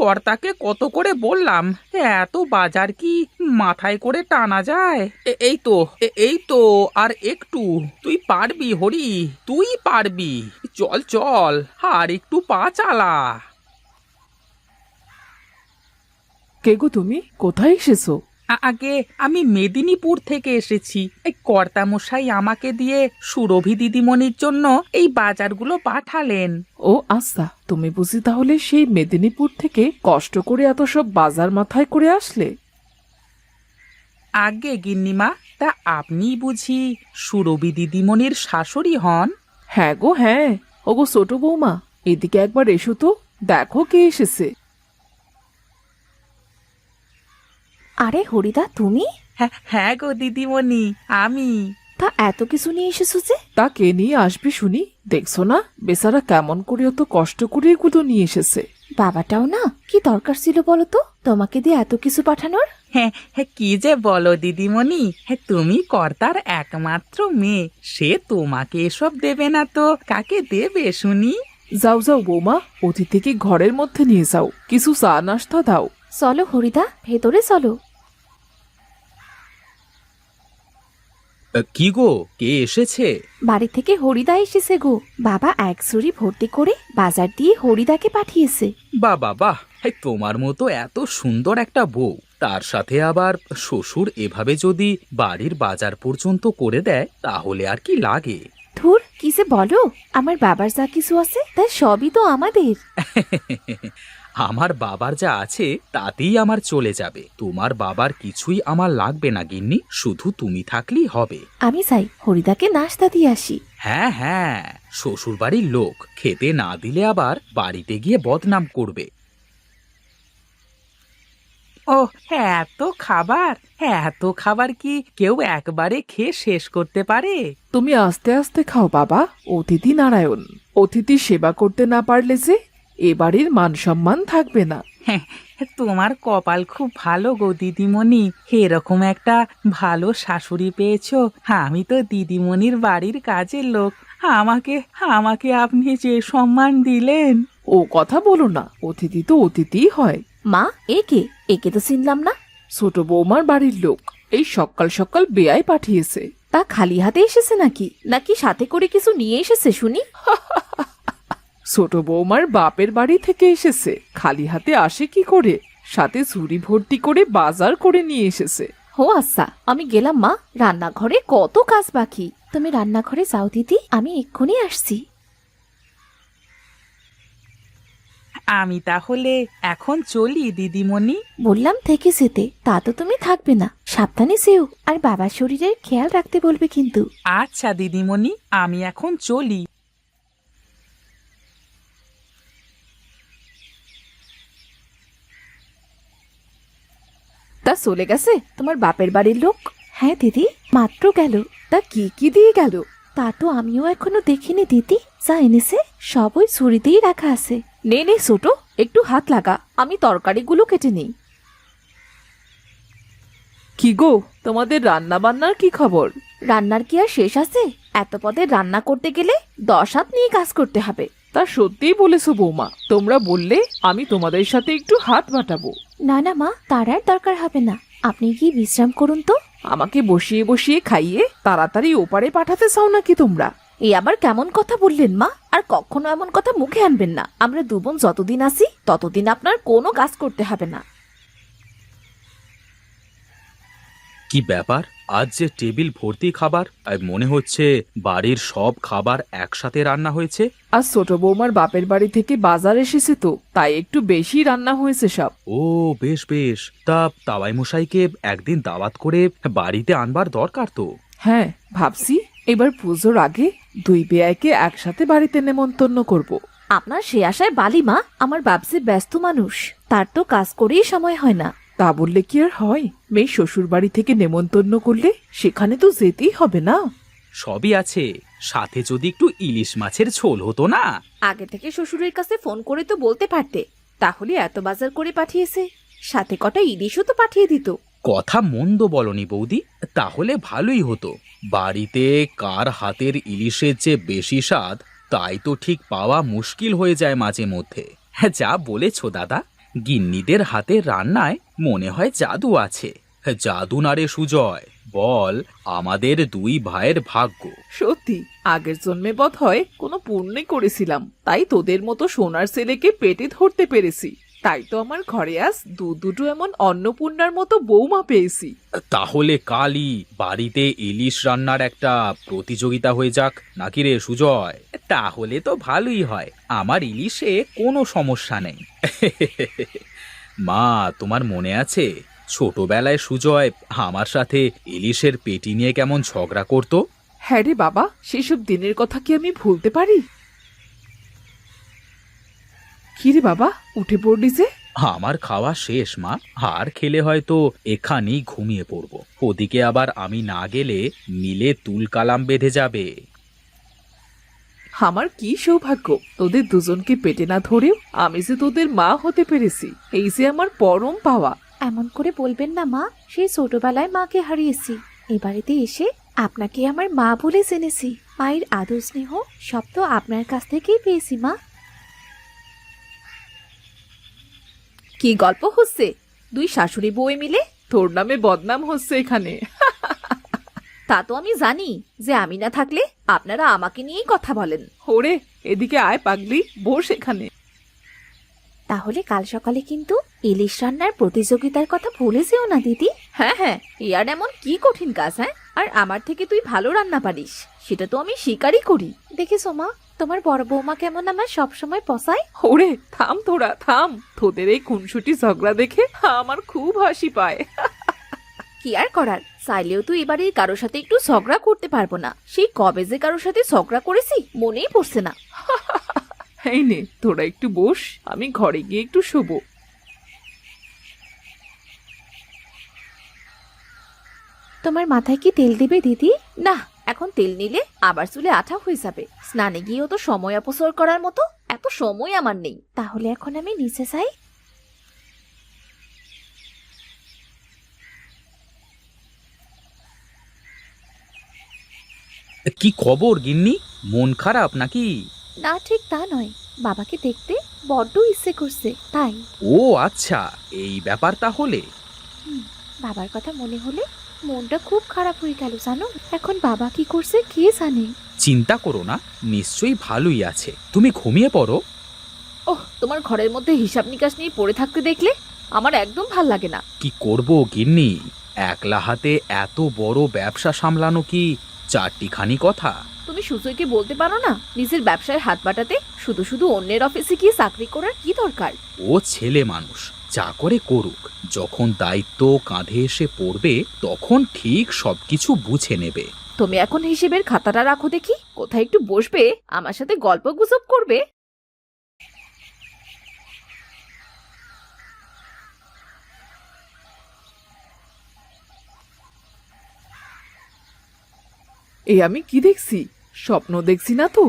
কর্তাকে কত করে বললাম, এত বাজার কি মাথায় করে টানা যায়? এই তো আর একটু। তুই পারবি হরি, তুই পারবি। চল চল, আর একটু পা চালা। কে গো তুমি? কোথায় এসেছো? আগে আমি মেদিনীপুর থেকে এসেছি। এই কর্তামশাই আমাকে দিয়ে সুরভি দিদিমণির জন্য এই বাজারগুলো পাঠালেন। ও আচ্ছা, তুমি বুঝি তাহলে সেই মেদিনীপুর থেকে কষ্ট করে এত সব বাজার মাথায় করে আসলে? আগে গিন্নিমা, তা আপনি বুঝি সুরভি দিদিমণির শাশুড়ি হন? হ্যাঁ গো হ্যাঁ। ওগো ছোট বৌমা, এদিকে একবার এসো তো, দেখো কে এসেছে। আরে হরিদা, তুমি? হ্যাঁ হ্যাঁ গো দিদিমণি, আমি। তা এত কিছু নিয়ে এসেছো যে? তা কে নিয়ে আসবে শুনি? দেখছো না বেচারা কেমন করে অত কষ্ট করে এগুলো নিয়ে এসেছে। বাবাটাও না, কি দরকার ছিল বলো তো তোমাকে দিয়ে এত কিছু পাঠানোর? হ্যাঁ হ্যাঁ, কি যে বলো দিদিমণি, হ্যাঁ তুমি কর্তার একমাত্র মেয়ে, সে তোমাকে এসব দেবে না তো কাকে দেবে শুনি? যাও যাও বৌমা, অতিথিকে ঘরের মধ্যে নিয়ে যাও, কিছু চা নাস্তা দাও। চলো হরিদা, ভেতরে চলো। কি গো, কে এসেছে? বাড়ি থেকে হরিদা এসেছে গো। বাবা এক ঝুড়ি ভর্তি করে বাজার দিয়ে হরিদাকে পাঠিয়েছে। বাহ বাহ বাহ, তোমার মতো এত সুন্দর একটা বউ, তার সাথে আবার শ্বশুর এভাবে যদি বাড়ির বাজার পর্যন্ত করে দেয় তাহলে আর কি লাগে। ধুর, কি যে বলো, আমার বাবার যা কিছু আছে তার সবই তো আমাদের। আমার বাবার যা আছে তাতেই আমার চলে যাবে, তোমার বাবার কিছুই আমার লাগবে না গিন্নি, শুধু তুমি থাকলেই হবে। আমি চাই হরিদাকে নাস্তা দিয়ে আসি। হ্যাঁ হ্যাঁ, শ্বশুর বাড়ির লোক খেতে না দিলে আবার বাড়িতে গিয়ে বদনাম করবে। ও, এত খাবার, এত খাবার কি কেউ একবারে খেয়ে শেষ করতে পারে? তুমি আস্তে আস্তে খাও বাবা, অতিথি নারায়ণ। অতিথি সেবা করতে না পারলে যে এ বাড়ির মান সম্মান থাকবে না। হ্যাঁ, তোমার কপাল খুব ভালো গো দিদিমণি, এরকম একটা ভালো শাশুড়ি পেয়েছো। আমি তো দিদিমণির বাড়ির কাজের লোক, আমাকে আমাকে আপনি যে সম্মান দিলেন। ও কথা বলো না, অতিথি তো অতিথিই হয়। মা, একে একে তো চিনলাম না। ছোট বৌমার বাড়ির লোক, এই সকাল সকাল বেয়াই পাঠিয়েছে। তা খালি হাতে এসেছে নাকি নাকি সাথে করে কিছু নিয়ে এসেছে শুনি? ছোট বৌমার বাপের বাড়ি থেকে এসেছে, খালি হাতে আসে কি করে? সাথে ঝুড়ি ভর্তি করে বাজার করে নিয়ে এসেছে। ও আচ্ছা, আমি গেলাম মা, রান্নাঘরে কত কাজ বাকি। তুমি রান্নাঘরে যাও দিদি, আমি এক্ষুনি আসছি। আমি তাহলে এখন চলি দিদিমণি। বললাম থেকে যেতে, তা তো তুমি থাকবে না। সাবধানে যেও, আর বাবার শরীরের খেয়াল রাখতে বলবে কিন্তু। আচ্ছা দিদিমণি, আমি এখন চলি। তা চলে গেছে তোমার বাপের বাড়ির লোক? হ্যাঁ দিদি, মাত্র গেল। তা কি কি দিয়ে গেল? তা তো আমিও এখনো দেখিনি দিদি, যা এনেছে সব ওই ঝুড়িতেই রাখা আছে। নে নে ছোট, একটু হাত লাগা, আমি তরকারিগুলো কেটে নিই। কি গো, তোমাদের রান্না বান্নার কি খবর? রান্নার কি আর শেষ আছে? এত পদের রান্না করতে গেলে 10 হাত নিয়ে কাজ করতে হবে। তা সত্যিই বলেছো বৌমা, তোমরা বললে আমি তোমাদের সাথে একটু হাত বাটাবো। না না মা, তার আর দরকার হবে না। আপনি কি বিশ্রাম করুন তো। আমাকে বসিয়ে বসিয়ে খাইয়ে তাড়াতাড়ি ওপারে পাঠাতে চাও নাকি তোমরা? এই আবার কেমন কথা বললেন মা? আর কখনো এমন কথা মুখে আনবেন না। আমরা দু বোন যতদিন আছি ততদিন আপনার কোনো কাজ করতে হবে না। কি ব্যাপার, আজ যে টেবিল ভর্তি খাবার, আর মনে হচ্ছে বাড়ির সব খাবার একসাথে রান্না হয়েছে। আর ছোট বৌমার বাপের বাড়ি থেকে বাজার এসেছে তো, তাই একটু বেশি রান্না হয়েছে সব। ও বেশ বেশ, তা তাওয়াই মশাইকে একদিন দাওয়াত করে বাড়িতে আনবার দরকার তো। হ্যাঁ, ভাবছি এবার পুজোর আগে দুই বেয়াইকে একসাথে বাড়িতে নেমন্তন্ন করব। আপনার সে আশায় বালি মা, আমার বাপসি ব্যস্ত মানুষ, তার তো কাজ করেই সময় হয় না। তা বললে কি আর হয়? মেয়ে শ্বশুর বাড়ি থেকে নেমন্তন্ন করলে সেখানে তো যেতেই হবে না? সবই আছে, সাথে যদি একটু ইলিশ মাছের ঝোল হতো না। আগে থেকে শ্বশুরের কাছে ফোন করে তো বলতে পারতে, তাহলে এত বাজার করে পাঠিয়েছে, সাথে কটা ইলিশও তো পাঠিয়ে দিত। কথা মন্দ বলনি বৌদি, তাহলে ভালোই হতো। বাড়িতে কার হাতের ইলিশের যে বেশি স্বাদ তাই তো ঠিক পাওয়া মুশকিল হয়ে যায় মাঝে মধ্যে। যা বলেছো দাদা, গিন্নিদের হাতের রান্নায় মনে হয় জাদু আছে। জাদু না রে সুজয়, বল আমাদের দুই ভাইয়ের ভাগ্য। সত্যি আগের জন্মে বোধ হয় কোনো পুণ্যে করেছিলাম, তাই তোদের মতো সোনার ছেলেকে পেটে ধরতে পেরেছি। তাই তো আমার ঘরে আজ দুটো এমন অন্নপূর্ণার মতো বৌমা পেয়েছি। তাহলে কালই বাড়িতে ইলিশ রান্নার একটা প্রতিযোগিতা হয়ে যাক নাকি রে সুজয়? তাহলে তো ভালোই হয়, আমার ইলিশে কোনো সমস্যা নেই। মা, তোমার মনে আছে ছোটবেলায় সুজয় আমার সাথে ইলিশের পেটি নিয়ে কেমন ঝগড়া করতো? হ্যাঁ রে বাবা, সেসব দিনের কথা কি আমি ভুলতে পারি? কি রে বাবা, উঠে পড়লি যে? আমার খাওয়া শেষ মা, আর খেলে হয়তো এখানেই ঘুমিয়ে পড়বো। ওদিকে আবার আমি না গেলে মিলে তুলকালাম বেঁধে যাবে। আমার কি সৌভাগ্য, তোদের দুজনকে পেটে না ধরেও আমি যে তোদের মা হতে পেরেছি, এই যে আমার পরম পাওয়া। এমন করে বলবেন না মা, সেই ছোটবেলায় মাকে হারিয়েছি, এ বাড়িতে এসে আপনাকে আমার মা বলে জেনেছি। মায়ের আদর স্নেহ সব তো আপনার কাছ থেকেই পেয়েছি মা। কি গল্প হচ্ছে দুই শাশুড়ি বউ মিলে? তোর নামে বদনাম হচ্ছে এখানে। তা তো আমি জানি যে আমি না থাকলে আপনারা আমাকে নিয়েই কথা বলেন। ওরে, এদিকে আয় পাগলি, বস এখানে। তাহলে কাল সকালে কিন্তু ইলিশ রান্নার প্রতিযোগিতার কথা ভুলে যেও না দিদি। হ্যাঁ হ্যাঁ, ইয়ার এমন কি কঠিন কাজ? হ্যাঁ, আর আমার থেকে তুই ভালো রান্না পারিস, সেটা তো আমি স্বীকারই করি। দেখেছো মা, তোমার বড় বৌমা কেমন আমার সবসময় পসায়। ওরে থাম, তোরা থাম, তোদের এই খুনসুটি ঝগড়া দেখে আমার খুব হাসি পায়। কি আর করার, চাইলেও তো এবারে কারোর সাথে একটু ঝগড়া করতে পারবো না। সেই কবে যে কারোর সাথে ঝগড়া করেছি মনেই পড়ছে না। এই নে, তোরা একটু বস, আমি ঘরে গিয়ে একটু শোবো। তোমার মাথায় কি তেল দিবে দিদি? না, এখন তেল নিলে আবার চুলে আঠা হয়ে যাবে। স্নানে গিয়েও তো সময় অপচয় করার মতো এত সময় আমার নেই। তাহলে এখন আমি নিচে যাই। কি খবর গিন্নি, মন খারাপ নাকি? না, ঠিক তা নয়, বাবাকে দেখতে বড্ড ইচ্ছে করছে তাই। ও আচ্ছা, এই ব্যাপার তাহলে। বাবার কথা মনে হলে মনটা খুব খারাপ হয়ে গেল জানো। এখন বাবা কি করছে কে জানে। চিন্তা করো না, নিশ্চয়ই ভালোই আছে, তুমি ঘুমিয়ে পড়ো। ওহ, তোমার ঘরের মধ্যে হিসাব নিকাশ নিয়ে পড়ে থাকতে দেখলে আমার একদম ভাল লাগে না। কি করব গিন্নি, একলা হাতে এত বড় ব্যবসা সামলানো কি চারটিখানি কথা? তুমি সুজয়কে বলতে পারো না নিজের ব্যবসায় হাত বাটাতে? শুধু শুধু অন্যের অফিসে গিয়ে চাকরি করার কি দরকার? ও ছেলে মানুষ, যা করে করুক, যখন দায়িত্ব কাঁধে এসে পড়বে তখন ঠিক সবকিছু বুঝে নেবে। তুমি এখন হিসেবের খাতাটা রাখো দেখি, কোথায় একটু বসবে আমার সাথে গল্প গুজব করবে। এই আমি কি দেখছি? স্বপ্ন দেখছি না তো?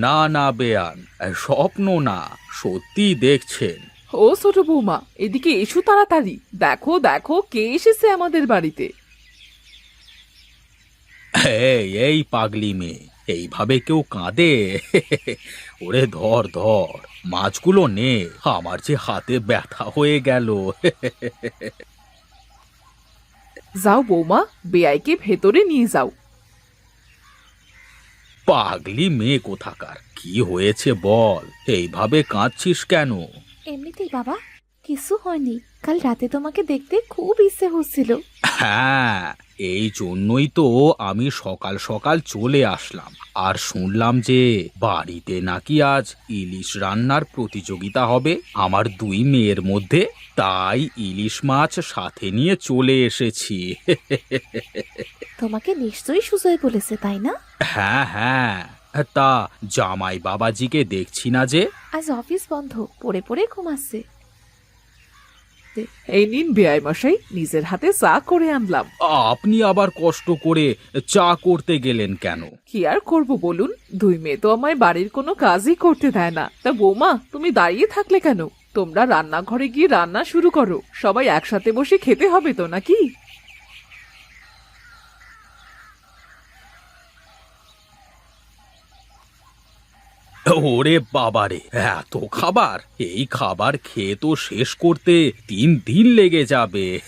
না না বেয়ান, স্বপ্ন না, সত্যি দেখছেন। ও ছোট বৌমা, এদিকে এসো তাড়াতাড়ি, দেখো দেখো কে এসেছে আমাদের বাড়িতে। এই পাগলি মেয়ে, এইভাবে কেউ কাঁদে? ওরে ধর ধর, মাছগুলো নে, আমার যে হাতে ব্যথা হয়ে গেল। যাও বৌমা, বেয়াইকে ভেতরে নিয়ে যাও। পাগলি মেয়ে কোথাকার, কি হয়েছে বল, এইভাবে কাঁদছিস কেন? এমনিতেই বাবা, কিছু হয়নি। কাল রাতে তোমাকে দেখতে খুব ইচ্ছে হচ্ছিল। হ্যাঁ, এই জন্যই তো আমি সকাল সকাল চলে আসলাম। আর শুনলাম যে বাড়িতে নাকি আজ ইলিশ রান্নার প্রতিযোগিতা হবে আমার দুই মেয়ের মধ্যে, তাই ইলিশ মাছ সাথে নিয়ে চলে এসেছি। তোমাকে নিশ্চয়ই সুজয় বলেছে তাই না? হ্যাঁ হ্যাঁ, তা জামাই বাবাজিকে দেখছি না যে? আজ অফিস বন্ধ, পড়ে পড়ে ঘুমাচ্ছে। এই নিন বেয়াই মশাই, নিজের হাতে চা করে আনলাম। আপনি আবার কষ্ট করে চা করতে গেলেন কেন? কি আর করব বলুন, দুই মেয়ে তো আমায় বাড়ির কোনো কাজই করতে দেয় না। তা বৌমা, তুমি দাঁড়িয়ে থাকলে কেন? তোমরা রান্নাঘরে গিয়ে রান্না শুরু করো, সবাই একসাথে বসে খেতে হবে তো নাকি? ওরে বাবারে, এত খাবার! এই খাবার খেয়ে তো শেষ করতে 3 দিন লেগে যাবে।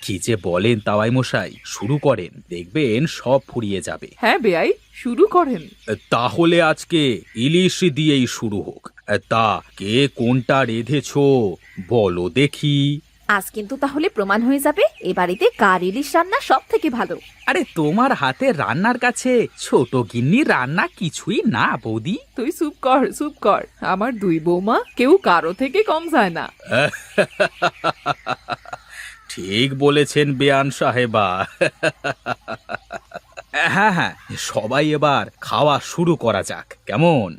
কি যে বলেন তাওয়াই মশাই, শুরু করেন, দেখবেন সব ফুরিয়ে যাবে। হ্যাঁ বেয়াই, শুরু করেন। তাহলে আজকে ইলিশ দিয়েই শুরু হোক। তা কে কোনটা রেঁধেছো বলো দেখি। আজ কিন্তু তাহলে প্রমাণ হয়ে যাবে এ বাড়িতে কার ইলিশ রান্না সব থেকে ভালো। আরে তোমার হাতে রান্নার কাছে ছোট গিন্নি রান্না কিছুই না বৌদি। তুই চুপ কর, চুপ কর। আমার দুই বৌমা কেউ কারো থেকে কম যায় না। ঠিক বলেছেন বেয়ান সাহেবা। হ্যাঁ হ্যাঁ, সবাই এবার খাওয়া শুরু করা যাক, কেমন?